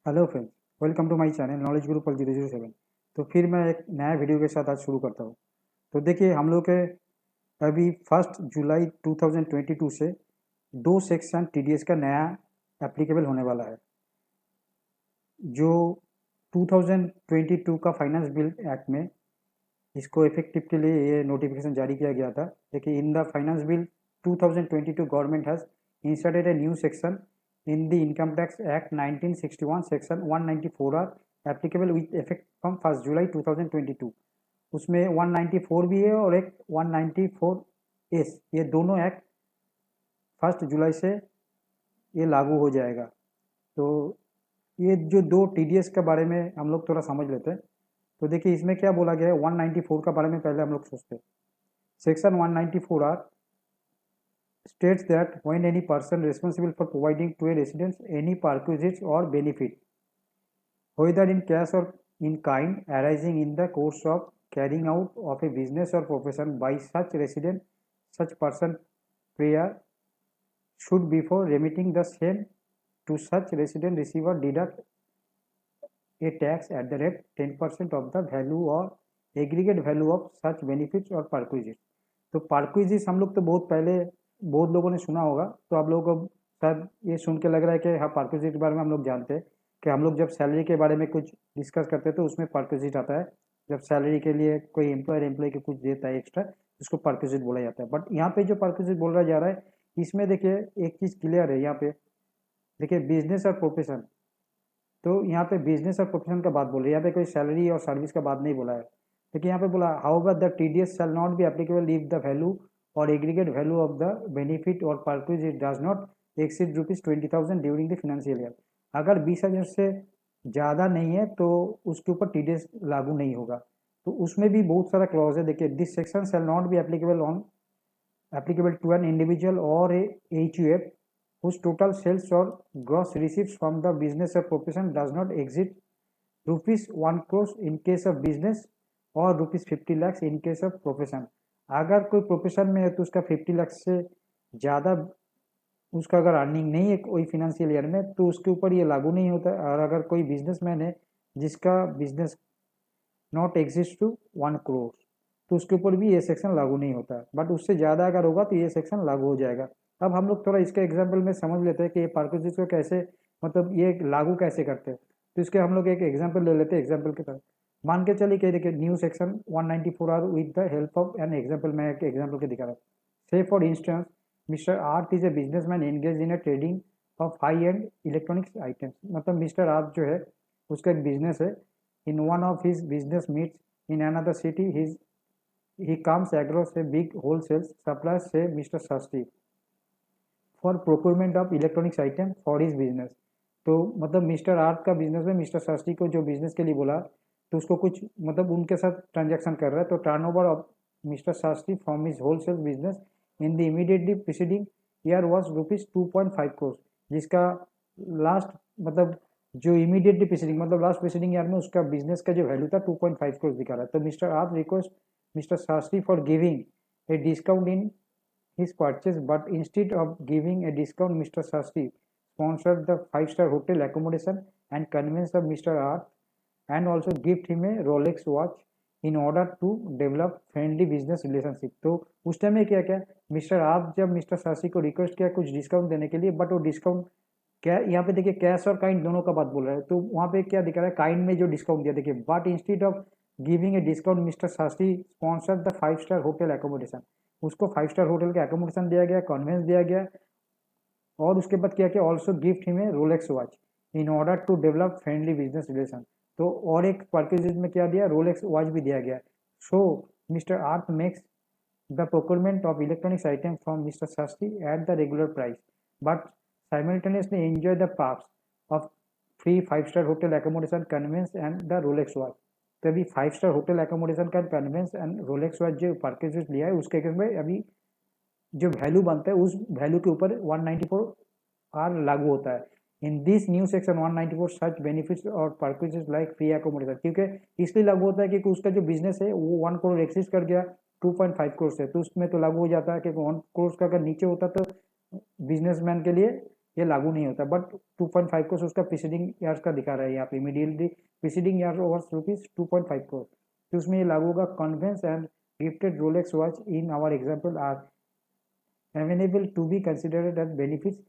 Hello friends, welcome to my channel knowledge Guru पल 007। तो फिर मैं एक नया वीडियो के साथ आज शुरू करता हूँ। तो देखिए, हम लोग के अभी 1 जुलाई 2022 से दो सेक्शन टीडीएस का नया एप्लीकेबल होने वाला है। जो 2022 का फाइनेंस बिल एक्ट में इसको इफेक्टिव के लिए ये नोटिफिकेशन जारी किया गया था। देखिए, in the finance bill 2022 government has inserted a new section in the Income Tax Act 1961 Section 194 are applicable with effect from 1 July 2022। उसमें 194 भी है और एक 194S, ये दोनों एक्ट 1 जुलाई से ये लागू हो जाएगा। तो ये जो दो टीडीएस के बारे में हम लोग थोड़ा समझ लेते हैं। तो देखिए, इसमें क्या बोला गया है 194 का बारे में पहले हम लोग सोचते हैं। Section 194 R states that when any person responsible for providing to a resident any perquisites or benefit, whether in cash or in kind, arising in the course of carrying out of a business or profession by such resident, such person prior should before remitting the same to such resident receiver deduct a tax at the rate 10% of the value or aggregate value of such benefits or perquisites। तो perquisite हम लोग तो बहुत पहले बहुत लोगों ने सुना होगा। तो आप लोगों को शायद ये सुन के लग रहा है कि हाँ, परक्विजिट के बारे में हम लोग जानते हैं कि हम लोग जब सैलरी के बारे में कुछ डिस्कस करते हैं तो उसमें परक्विजिट आता है। जब सैलरी के लिए कोई एम्प्लॉय को कुछ देता है एक्स्ट्रा, उसको परक्विजिट बोला जाता है। बट यहाँ पे जो परक्विजिट बोला जा रहा है, इसमें देखिए एक चीज़ क्लियर है। यहाँ पे देखिए बिजनेस और प्रोफेशन, तो यहाँ पे बिजनेस और प्रोफेशन का बात बोल रही है, यहाँ पे कोई सैलरी और सर्विस का बात नहीं बोला है। देखिए यहाँ पे बोला however the TDS shall not be applicable if the value or aggregate value of the benefit or perquisite it does not exceed ₹20,000 during the financial year. अगर 20,000 से ज़्यादा नहीं है तो उसके ऊपर टीडीएस लागू नहीं होगा। तो उसमें भी बहुत सारा क्लॉज है। देखिए, this section shall not be applicable to an individual और a HUF whose total sales or gross receipts from the business or profession does not exceed ₹1 crore in case of business और ₹50 lakhs in case of profession। अगर कोई profession में है तो उसका 50 लाख से ज़्यादा उसका अगर अर्निंग नहीं है कोई फिनेंशियल ईयर में तो उसके ऊपर ये लागू नहीं होता। और अगर कोई बिजनेसमैन है जिसका business not exist to 1 crore, तो उसके ऊपर भी ये सेक्शन लागू नहीं होता। बट उससे ज़्यादा अगर होगा तो ये सेक्शन लागू हो जाएगा। अब हम लोग थोड़ा इसके एग्जाम्पल में समझ लेते हैं कि ये परक्विजिट को कैसे, मतलब ये लागू कैसे करते हैं। तो इसके हम लोग एक एग्जाम्पल ले लेते हैं। एग्जाम्पल के तरह मान के चलिए कि देखिए new section 194 R with the help of an example, मैं एक एग्जाम्पल के दिखा रहा हूँ। Say for instance mister Arth is a businessman engage in a trading of high end electronics items. मतलब मिस्टर आर्थ जो है उसका एक बिजनेस है। In one of his business meets in another city, he comes across a big wholesale supplier, say Mr. Sasti, for procurement of electronics item for his business। तो मतलब mister आर्थ का बिजनेस में मिस्टर शास्त्री को जो business के लिए बोला तो उसको कुछ मतलब उनके साथ ट्रांजैक्शन कर रहा है। तो turnover of mister Shastri from his wholesale business in the immediately preceding year was ₹2.5 crore, जिसका लास्ट मतलब जो इमीडिएटली प्रीसीडिंग मतलब लास्ट प्रीसीडिंग ईयर में उसका बिजनेस का जो वैल्यू था 2.5 करोड़ दिखा रहा है। तो मिस्टर आर्थ request mister Shastri for giving a discount in his purchase, but instead of giving a discount, Mr. Sasti sponsored the five-star hotel accommodation and convinced of Mr. R and also gift him a Rolex watch in order to develop friendly business relationship। तो उस time में क्या क्या mister आप जब mister सासी को request किया कुछ डिस्काउंट देने के लिए, बट वो डिस्काउंट क्या, यहाँ पे देखिए कैश और काइंड दोनों का बात बोल रहा है। तो वहाँ पे क्या दिखा रहा है, काइंड में जो डिस्काउंट दिया देखिए, but instead of giving a discount mister Sasi sponsor the 5-स्टार होटल एकोमोडेशन। उसको 5-स्टार होटल का एकोमोडेशन दिया गया, कन्वेंस दिया गया, और उसके बाद क्या किया, also gift him a Rolex watch in order to develop friendly business relation. तो और एक परचेज में क्या दिया, रोलेक्स वॉच भी दिया गया। So mister Arth makes the procurement of electronics item from mister Sasti at the regular price but simultaneously enjoy the perks of free 5-star hotel accommodation, convenience and the Rolex watch। तो अभी five-star hotel accommodation का convince and Rolex watch जो purchase लिया है उसके case में अभी जो वैल्यू बनता है उस वैल्यू के ऊपर 194 आर लागू होता है। In this new section 194 such benefits और परचेज लाइक फ्री एकोमोडेशन, क्योंकि इसलिए लागू होता है क्योंकि उसका जो बिजनेस है वो 1 करोड़ एक्सिस्ट कर गया 2.5 करोड़ से, तो उसमें तो लागू हो जाता है। क्योंकि 1 करोड़ का अगर नीचे होता तो बिजनेसमैन के लिए ये लागू नहीं होता, बट 2.5 करोड़ उसका प्रीसीडिंग ईयर्स का दिखा रहा है यहाँ पे, immediately preceding year over rupees 2.5 crore, तो उसमें ये लागू होगा। Conveyance and gifted Rolex watch in our example are available to be considered as benefits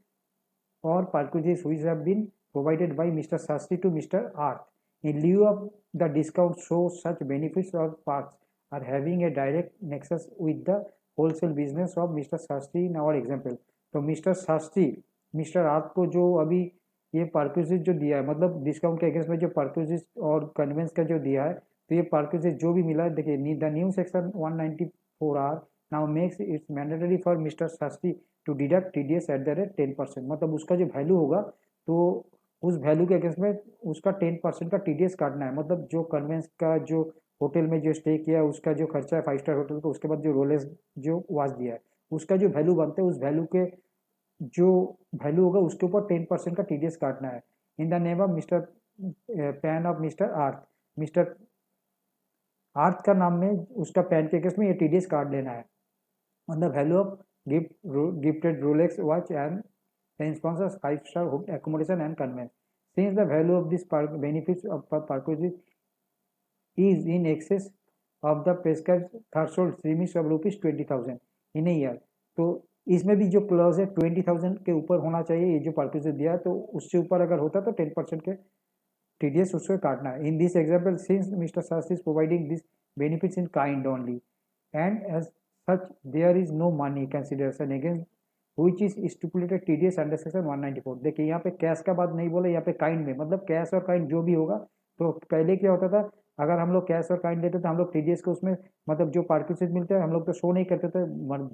or packages which have been provided by Mr. Sastry to Mr. Arth. In lieu of the discount, so such benefits or parts are having a direct nexus with the wholesale business of Mr. Sastry in our example. तो mister Shastri mister आर्थ को जो अभी ये पार्क्यूजेज जो दिया है, मतलब डिस्काउंट के अगेंस्ट में जो पार्क्यूजेज और कन्वेंस का जो दिया है, तो ये पार्क्यूजेज जो भी मिला है, देखिए the new section 194 R now makes its mandatory for mister Shastri to deduct TDS at the rate 10%, मतलब उसका जो वैल्यू होगा तो उस वैल्यू के अगेंस्ट में उसका 10% का TDS काटना है। मतलब जो कन्वेंस का जो होटल में जो स्टे किया उसका जो खर्चा है 5 स्टार होटल का, उसके बाद जो रोलेक्स जो वॉच दिया है उसका जो वैल्यू बनता है, उस वैल्यू के जो वैल्यू होगा उसके ऊपर 10% का TDS काटना है। In the name of mister pan of mister आर्थ, मिस्टर आर्थ का नाम में उसका पैन के अगेंस्ट में ये TDS काट लेना है on the value of gifted Rolex watch and the sponsors 5-star accommodation and conveyance. Since the value of this benefits of purchase is in excess of the prescribed threshold limits of rupees 20,000 in a year, तो इसमें भी जो clause है 20,000 के ऊपर होना चाहिए, ये जो परचेज दिया है तो उससे ऊपर अगर होता तो 10% के TDS उसको काटना है। In this example since mister Shastri is providing this benefits in kind only and as such there is no money consideration against which is stipulated TDS under section 194। देखिए यहाँ पे कैश का बात नहीं बोला, यहाँ पे काइंड में, मतलब कैश और काइंड जो भी होगा। तो पहले क्या होता था, अगर हम लोग कैश और काइंड लेते थे हम लोग TDS को उसमें मतलब जो पार्टिसिपेट मिलते हैं हम लोग तो शो नहीं करते थे।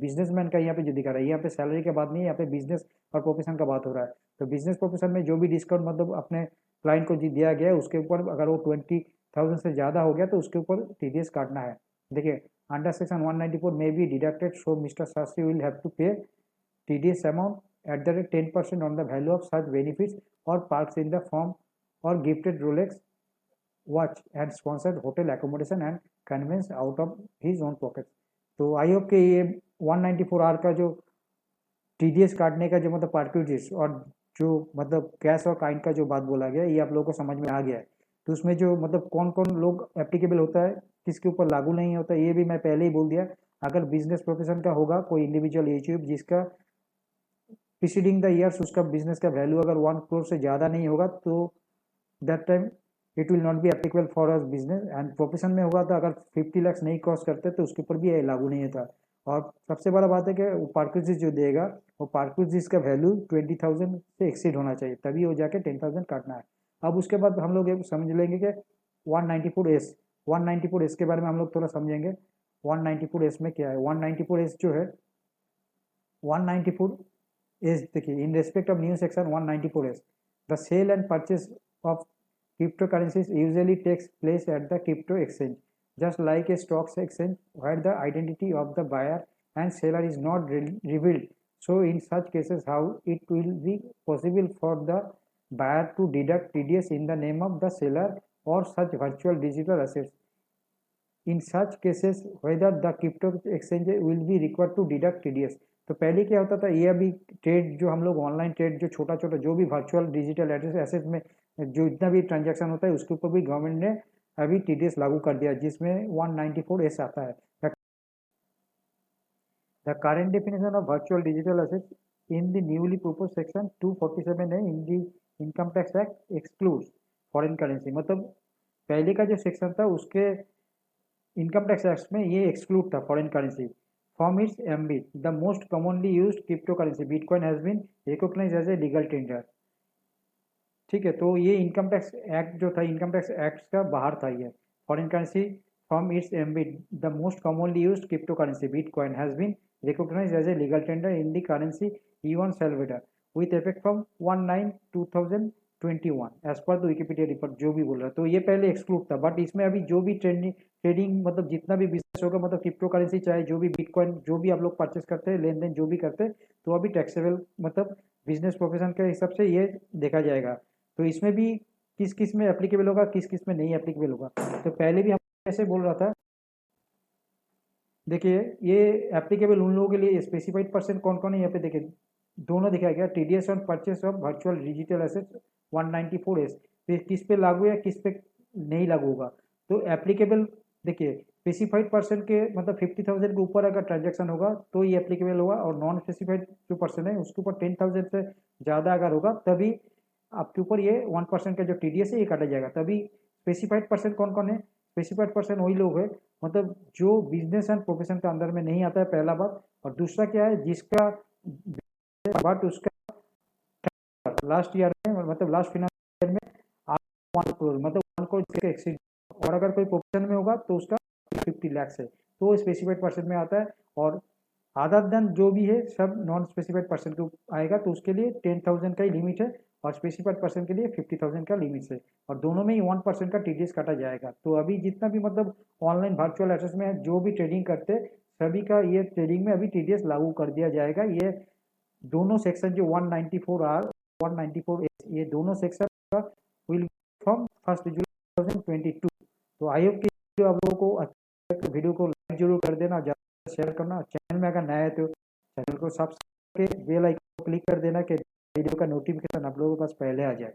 बिजनेसमैन का यहाँ पे जो दिखा रहा है, यहाँ पे सैलरी का बात नहीं है, यहाँ पे बिजनेस और प्रोफेशन का बात हो रहा है। तो बिजनेस प्रोफेशन में जो भी डिस्काउंट मतलब अपने क्लाइंट को दिया गया है उसके ऊपर अगर वो 20,000 से ज़्यादा हो गया तो उसके ऊपर TDS काटना है। देखिए under section 194 may be deducted, so Mr. Sastry will have to pay TDS amount at the rate 10% on the value of such benefits or parks in the form or gifted Rolex watch and sponsored hotel accommodation and conveyance out of his own pocket। तो I hope कि ये 194R का जो TDS काटने का जो मतलब पार्क्यूजेस और जो मतलब कैश और काइंड का जो बात बोला गया ये आप लोगों को समझ में आ गया है। तो उसमें जो मतलब कौन कौन लोग एप्लीकेबल होता है, किसके ऊपर लागू नहीं होता, ये भी मैं पहले ही बोल दिया। अगर बिजनेस प्रोफेशन का होगा कोई इंडिविजुअल यूट्यूब जिसका प्रीसीडिंग द ईयर्स उसका बिजनेस का वैल्यू अगर 1 करोड़ से ज़्यादा नहीं होगा तो that time it will not be applicable for us business. And profession में होगा तो अगर 50 लाख नहीं क्रॉस करते तो उसके ऊपर भी लागू नहीं होता। और सबसे बड़ा बात है कि वो पार्क्यूजिस जो देगा वो पार्क्यूजिस का वैल्यू 20,000 से एक्सीड होना चाहिए, तभी वो जाके 10,000 काटना है। अब उसके बाद हम लोग समझ लेंगे कि 194S के बारे में हम लोग थोड़ा समझेंगे। 194S में क्या है। 194S जो है 194S देखिए in respect of new section 194S the sale and purchase of cryptocurrencies usually takes place at the crypto exchange, just like a stock exchange where the identity of the buyer and seller is not revealed. So in such cases, how it will be possible for the buyer to deduct TDS in the name of the seller or such virtual digital assets. In such cases, whether the crypto exchange will be required to deduct TDS। तो पहले क्या होता था, ये अभी trade जो हम लोग ऑनलाइन ट्रेड जो छोटा छोटा जो भी वर्चुअल डिजिटल एसेट में जो इतना भी ट्रांजैक्शन होता है उसके ऊपर भी गवर्नमेंट ने अभी TDS लागू कर दिया जिसमें 194S आता है। The current definition of virtual digital asset in the newly propose section 247 है in the income tax act excludes foreign currency. मतलब पहले का जो सेक्शन था उसके इनकम टैक्स एक्ट में ये एक्सक्लूड था foreign currency from its ambit. The most commonly used crypto currency bitcoin has been recognised as a legal tender. ठीक है, तो ये इनकम टैक्स एक्ट जो था इनकम टैक्स एक्ट का बाहर था ये foreign currency from its ambit. The most commonly used crypto currency bitcoin has been recognised as a legal tender in the currency El Salvador with effect from 1/9/2021 as per the Wikipedia report जो भी बोल रहा है। तो ये पहले exclude था, but इसमें अभी जो भी ट्रेडिंग मतलब जितना भी बिजनेस होगा मतलब क्रिप्टो करेंसी चाहे जो भी बिटकॉइन जो भी आप लोग परचेस करते हैं लेन देन जो भी करते हैं तो अभी टैक्सेबल मतलब बिजनेस प्रोफेशन के हिसाब से ये देखा जाएगा। तो इसमें भी किस किस में एप्लीकेबल होगा किस किस में नहीं एप्लीकेबल होगा। तो पहले भी हम ऐसे बोल रहा था, देखिए ये एप्लीकेबल उन लोगों के लिए स्पेसिफाइड पर्सन कौन कौन है यहाँ पे देखिए दोनों दिखाया गया। TDS on purchase of virtual digital assets 194S किस पे लागू है, किस पे नहीं लागू होगा। तो एप्लीकेबल देखिए, स्पेसिफाइड पर्सन के मतलब 50,000 के ऊपर अगर ट्रांजेक्शन होगा तो ये एप्लीकेबल होगा, और नॉन स्पेसिफाइड जो पर्सन है उसके ऊपर 10,000 से ज़्यादा अगर होगा तभी आपके ऊपर ये 1% का जो टीडीएस है ये काटा जाएगा। तभी स्पेसिफाइड पर्सन कौन कौन है, स्पेसिफाइड पर्सन वही लोग है मतलब जो बिजनेस एंड प्रोफेशन के अंदर में नहीं आता है, पहला बात। और दूसरा क्या है, जिसका बट उसका लास्ट ईयर में मतलब लास्ट फाइनेंशियल ईयर में आप 1 करोड़ मतलब 1 करोड़ एक्सीड, और अगर कोई प्रोफेशन में होगा तो उसका 50 लैक्स है, तो स्पेसिफाइड पर्सन में आता है। और अदर देन जो भी है सब नॉन स्पेसिफाइड पर्सन को आएगा, तो उसके लिए 10,000 का ही लिमिट है, और स्पेसिफाइड पर्सन के लिए 50,000 का लिमिट है, और दोनों में ही 1% का टीडीएस काटा जाएगा। तो अभी जितना भी मतलब ऑनलाइन वर्चुअल एसेट्स में जो भी ट्रेडिंग करते सभी का ये ट्रेडिंग में अभी टीडीएस लागू कर दिया जाएगा। ये दोनों सेक्शन जो 194R 194S ये दोनों सेक्शन का विल फ्रॉम 1 जुलाई 2022। तो आई होप कि जो आप लोगों को अच्छा लगे, वीडियो को लाइक जरूर कर देना, ज़्यादा शेयर करना। चैनल में अगर नया है तो चैनल को सब्सक्राइब करके बेल आइकन को क्लिक कर देना कि वीडियो का नोटिफिकेशन आप लोगों के पास पहले आ जाए।